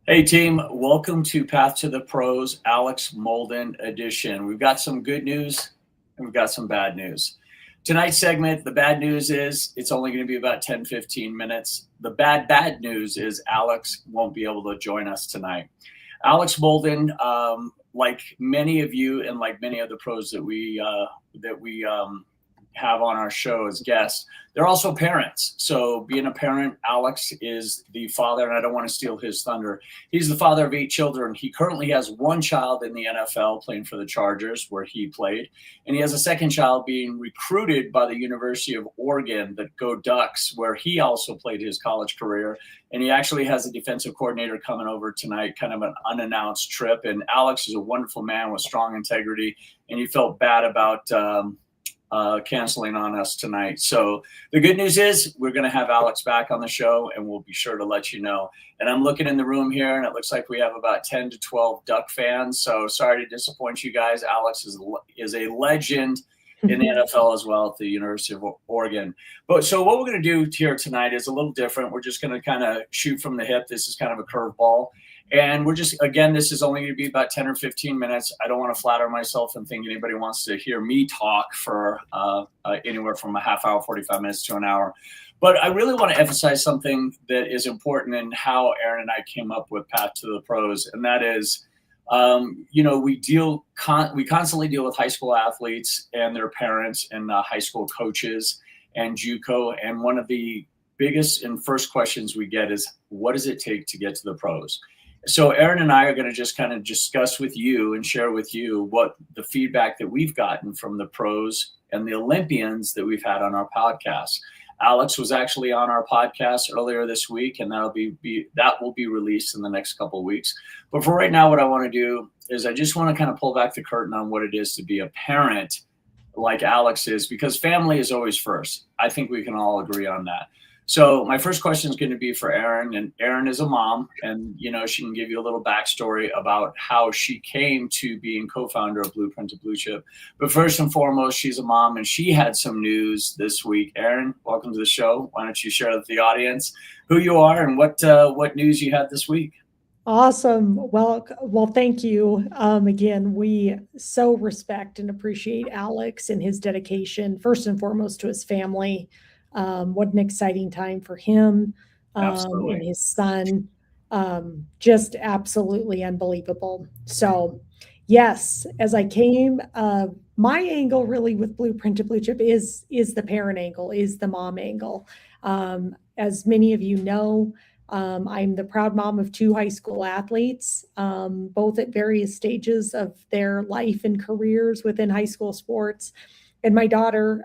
Hey team, welcome to Path to the Pros, Alex Molden edition. We've got some good news and we've got some bad news. Tonight's segment, the bad news is it's only going to be about 10, 15 minutes. The bad news is Alex won't be able to join us tonight. Alex Molden, like many of you and like many of the pros that we have on our show as guests, they're also parents. So being a parent, Alex is the father, and I don't want to steal his thunder. He's the father of 8 children. He currently has one child in the NFL playing for the Chargers, where he played, and he has a second child being recruited by the University of Oregon, the Go Ducks, where he also played his college career. And he actually has a defensive coordinator coming over tonight, kind of an unannounced trip. And Alex is a wonderful man with strong integrity, and he felt bad about canceling on us tonight. So the good news is we're going to have Alex back on the show, and we'll be sure to let you know. And I'm looking in the room here, and it looks like we have about 10 to 12 Duck fans. So sorry to disappoint you guys. Alex is a legend in the NFL as well at the University of Oregon. But so what we're going to do here tonight is a little different. We're just going to kind of shoot from the hip. This is kind of a curveball. And we're just, again, this is only going to be about 10 or 15 minutes. I don't want to flatter myself and think anybody wants to hear me talk for anywhere from a half hour, 45 minutes to an hour. But I really want to emphasize something that is important in how Aaron and I came up with Path to the Pros. And that is, we constantly deal with high school athletes and their parents and high school coaches and JUCO. And one of the biggest and first questions we get is, what does it take to get to the pros? So Aaron and I are going to just kind of discuss with you and share with you what the feedback that we've gotten from the pros and the Olympians that we've had on our podcast. Alex was actually on our podcast earlier this week, and that will be released in the next couple of weeks. But for right now, what I want to do is I just want to kind of pull back the curtain on what it is to be a parent like Alex is, because family is always first. I think we can all agree on that. So my first question is going to be for Erin, and Erin is a mom, and she can give you a little backstory about how she came to being co-founder of Blueprint to Blue Chip. But first and foremost, she's a mom, and she had some news this week. Erin, welcome to the show. Why don't you share with the audience who you are and what news you had this week? Awesome. Well, thank you. Again, we so respect and appreciate Alex and his dedication, first and foremost, to his family. What an exciting time for him and Absolutely. his son. Just absolutely unbelievable. So, yes, as I came, my angle really with Blueprint to Blue Chip is the parent angle, is the mom angle. As many of you know, I'm the proud mom of two high school athletes, both at various stages of their life and careers within high school sports. And my daughter,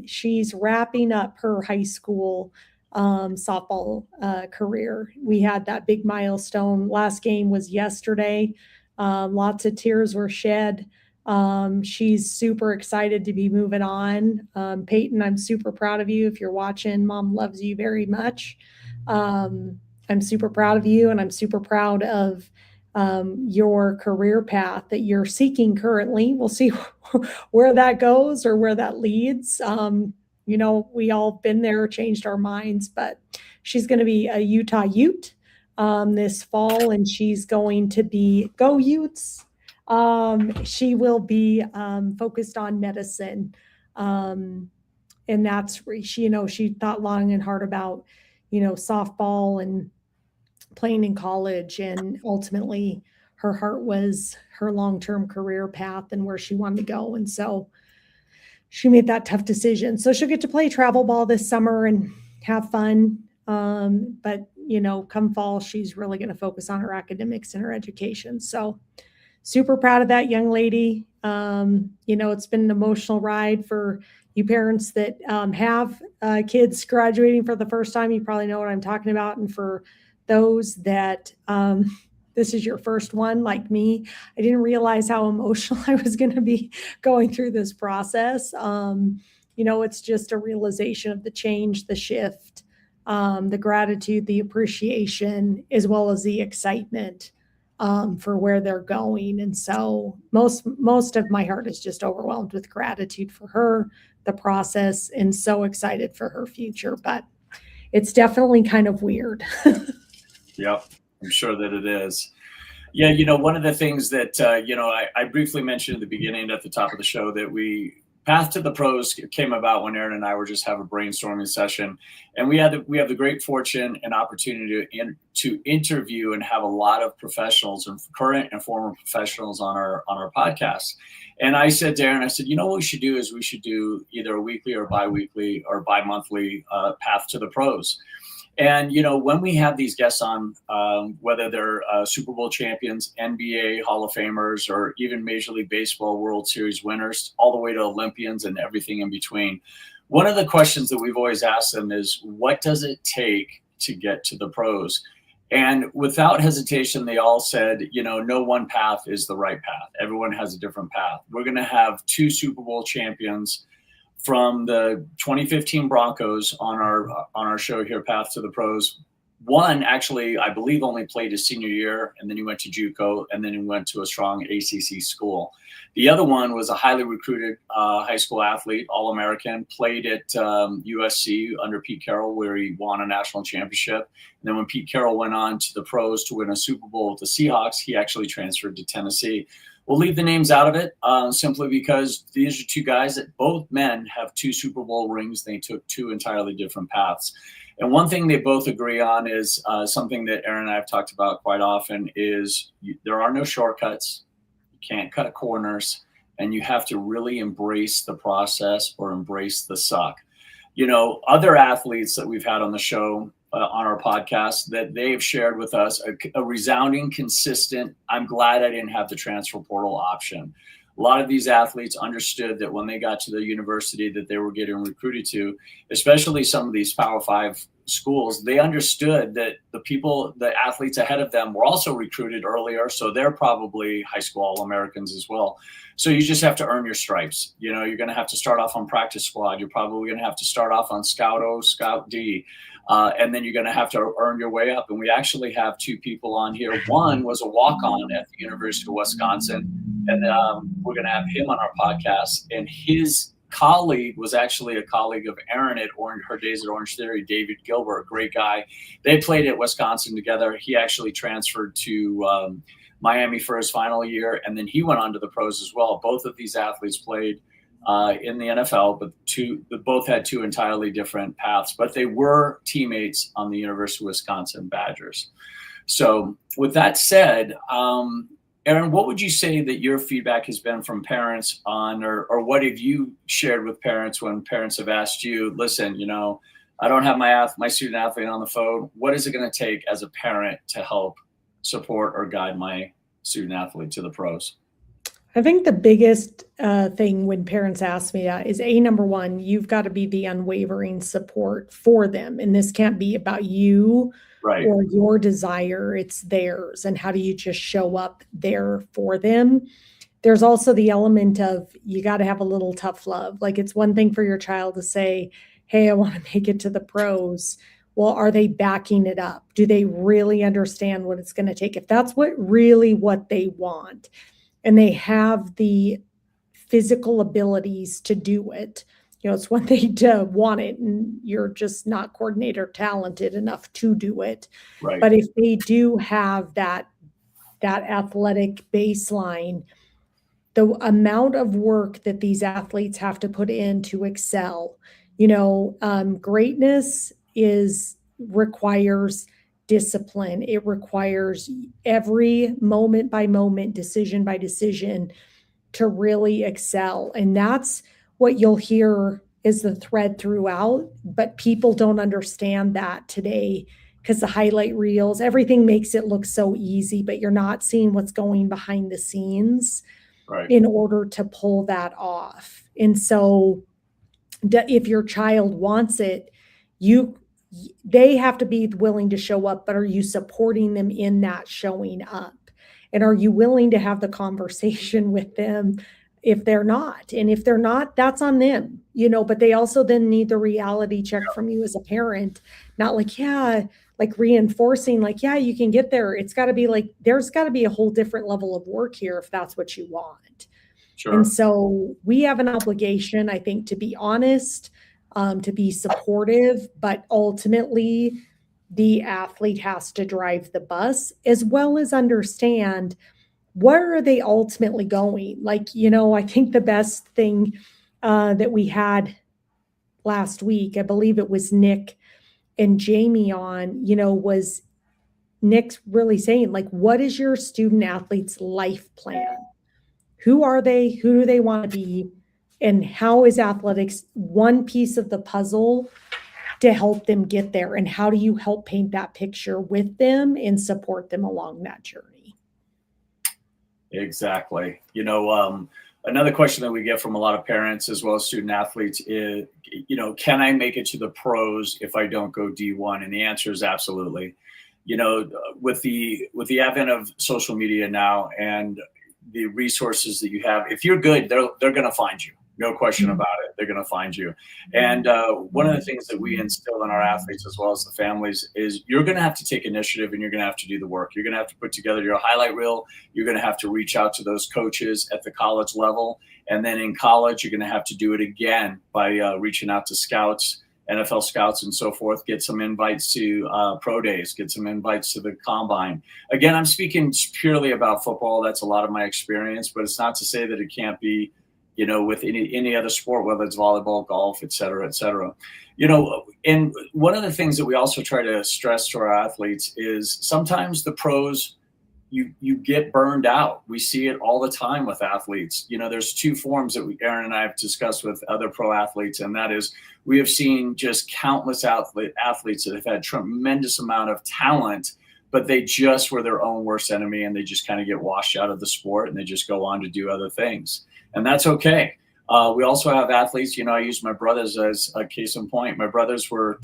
she's wrapping up her high school softball career. We had that big milestone. Last game was yesterday. Lots of tears were shed. She's super excited to be moving on. Peyton, I'm super proud of you. If you're watching, mom loves you very much. I'm super proud of you, and I'm super proud of your career path that you're seeking currently. We'll see where that goes or where that leads. We all been there, changed our minds, but she's going to be a Utah Ute this fall, and she's going to be go Utes. She will be focused on medicine. And that's she thought long and hard about, softball and playing in college, and ultimately her heart was her long-term career path and where she wanted to go. And so she made that tough decision. So she'll get to play travel ball this summer and have fun. But come fall, she's really going to focus on her academics and her education. So super proud of that young lady. It's been an emotional ride for you parents that have kids graduating for the first time. You probably know what I'm talking about. And for those that this is your first one, like me, I didn't realize how emotional I was going to be going through this process. It's just a realization of the change, the shift, the gratitude, the appreciation, as well as the excitement for where they're going. And so most of my heart is just overwhelmed with gratitude for her, the process, and so excited for her future. But it's definitely kind of weird. Yep. I'm sure that it is. Yeah, one of the things that I briefly mentioned at the beginning, at the top of the show, that Path to the Pros came about when Aaron and I were just having a brainstorming session, and we have the great fortune and opportunity to interview and have a lot of professionals and current and former professionals on our podcast. And I said to Aaron, I said, what we should do is we should do either a weekly or biweekly or bi-monthly Path to the Pros. And, when we have these guests on, whether they're Super Bowl champions, NBA Hall of Famers, or even Major League Baseball World Series winners, all the way to Olympians and everything in between, one of the questions that we've always asked them is, what does it take to get to the pros? And without hesitation, they all said, no one path is the right path. Everyone has a different path. We're going to have 2 Super Bowl champions from the 2015 Broncos on our show here, Path to the Pros. One actually, I believe, only played his senior year, and then he went to JUCO, and then he went to a strong ACC school. The other one was a highly recruited high school athlete, All-American, played at USC under Pete Carroll, where he won a national championship. And then when Pete Carroll went on to the pros to win a Super Bowl with the Seahawks, he actually transferred to Tennessee. We'll leave the names out of it simply because these are 2 guys that both men have 2 Super Bowl rings. They took 2 entirely different paths. And one thing they both agree on is something that Aaron and I have talked about quite often is there are no shortcuts. You can't cut corners, and you have to really embrace the process or embrace the suck. Other athletes that we've had on the show, on our podcast, that they've shared with us a resounding, consistent, I'm glad I didn't have the transfer portal option. A lot of these athletes understood that when they got to the university that they were getting recruited to, especially some of these Power 5 schools, they understood that the athletes ahead of them were also recruited earlier, so they're probably high school All-Americans as well. So you just have to earn your stripes. You're going to have to start off on practice squad. You're probably going to have to start off on Scout O, Scout D. And then you're going to have to earn your way up. And we actually have 2 people on here. One was a walk-on at the University of Wisconsin, and we're going to have him on our podcast. And his colleague was actually a colleague of Aaron at her days at Orange Theory, David Gilbert, great guy. They played at Wisconsin together. He actually transferred to Miami for his final year, and then he went on to the pros as well. Both of these athletes played in the NFL, but both had 2 entirely different paths, but they were teammates on the University of Wisconsin Badgers. So with that said, Aaron, what would you say that your feedback has been from parents on, or what have you shared with parents when parents have asked you, listen, I don't have my student athlete on the phone. What is it going to take as a parent to help support or guide my student athlete to the pros? I think the biggest thing when parents ask me that is number one, you've got to be the unwavering support for them. And this can't be about you right. or your desire, it's theirs. And how do you just show up there for them? There's also the element of you got to have a little tough love. Like, it's one thing for your child to say, hey, I want to make it to the pros. Well, are they backing it up? Do they really understand what it's going to take? If that's what they want, and they have the physical abilities to do it, it's one thing to want it and you're just not coordinated or talented enough to do it. Right. But if they do have that athletic baseline, the amount of work that these athletes have to put in to excel, greatness requires discipline. It requires every moment by moment, decision by decision to really excel. And that's what you'll hear is the thread throughout, but people don't understand that today because the highlight reels, everything makes it look so easy, but you're not seeing what's going behind the scenes in order to pull that off. And so if your child wants it, they have to be willing to show up, but are you supporting them in that showing up? And are you willing to have the conversation with them if they're not? And if they're not, that's on them, but they also then need the reality check from you as a parent, not like, reinforcing you can get there. It's got to be like, there's got to be a whole different level of work here if that's what you want. Sure. And so we have an obligation, I think, to be honest, to be supportive, but ultimately the athlete has to drive the bus, as well as understand where are they ultimately going. Like, I think the best thing that we had last week, I believe it was Nick and Jamie on, was Nick's really saying, like, what is your student athlete's life plan? Who are they? Who do they want to be? And how is athletics one piece of the puzzle to help them get there? And how do you help paint that picture with them and support them along that journey? Exactly. Another question that we get from a lot of parents as well as student athletes is, can I make it to the pros if I don't go D1? And the answer is absolutely. With the advent of social media now and the resources that you have, if you're good, they're going to find you. No question about it. They're going to find you. And one of the things that we instill in our athletes as well as the families is you're going to have to take initiative and you're going to have to do the work. You're going to have to put together your highlight reel. You're going to have to reach out to those coaches at the college level. And then in college, you're going to have to do it again by reaching out to scouts, NFL scouts and so forth, get some invites to pro days, get some invites to the combine. Again, I'm speaking purely about football. That's a lot of my experience, but it's not to say that it can't be, with any other sport, whether it's volleyball, golf, et cetera, et cetera. And one of the things that we also try to stress to our athletes is sometimes the pros, you get burned out. We see it all the time with athletes. There's two forms that Aaron and I have discussed with other pro athletes, and that is we have seen just countless athletes that have had tremendous amount of talent, but they just were their own worst enemy, and they just kind of get washed out of the sport, and they just go on to do other things. And that's okay. We also have athletes, I use my brothers as a case in point. My brothers were,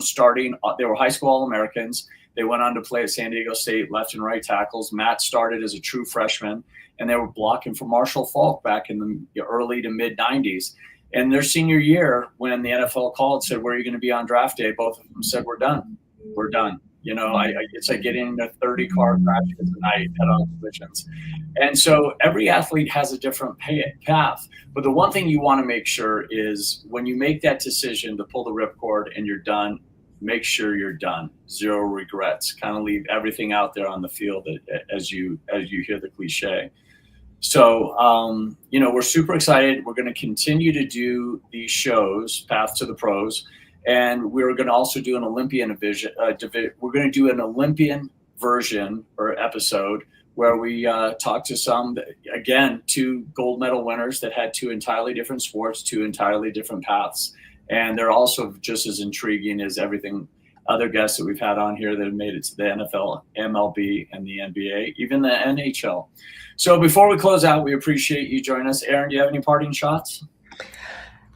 starting, they were high school All-Americans. They went on to play at San Diego State, left and right tackles. Matt started as a true freshman, and they were blocking for Marshall Faulk back in the early to mid 90s. And their senior year, when the NFL called, said, where are you going to be on draft day? Both of them said, we're done. We're done. It's like getting into 30 car crashes a night head-on collisions. And so every athlete has a different path. But the one thing you want to make sure is when you make that decision to pull the ripcord and you're done, make sure you're done. Zero regrets. Kind of leave everything out there on the field as you hear the cliche. So, we're super excited. We're going to continue to do these shows, Path to the Pros. And we're going to also do an Olympian division. We're going to do an Olympian version or episode where we talk to two gold medal winners that had two entirely different sports, two entirely different paths. And they're also just as intriguing as everything other guests that we've had on here that have made it to the NFL, MLB, and the NBA, even the NHL. So before we close out, we appreciate you joining us. Aaron, do you have any parting shots?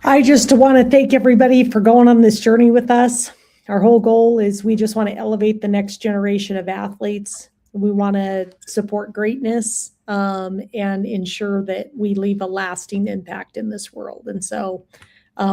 I just want to thank everybody for going on this journey with us. Our whole goal is we just want to elevate the next generation of athletes. We want to support greatness and ensure that we leave a lasting impact in this world. And so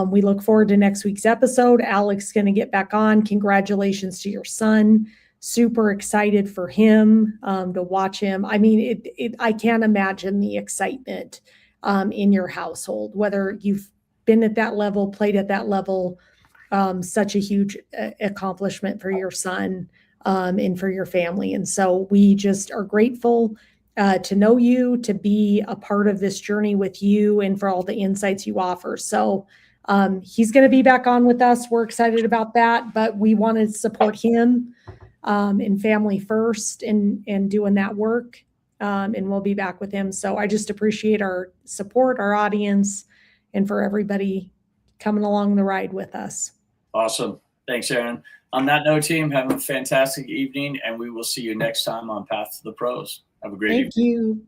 we look forward to next week's episode. Alex is going to get back on. Congratulations to your son. Super excited for him to watch him. I mean, I can't imagine the excitement in your household, whether you've been at that level, played at that level, such a huge accomplishment for your son and for your family. And so we just are grateful to know you, to be a part of this journey with you, and for all the insights you offer. So he's going to be back on with us. We're excited about that, but we want to support him and family first and doing that work. And we'll be back with him. So I just appreciate our support, our audience, and for everybody coming along the ride with us. Awesome. Thanks, Aaron. On that note, team, have a fantastic evening, and we will see you next time on Path to the Pros. Have a great evening. Thank you.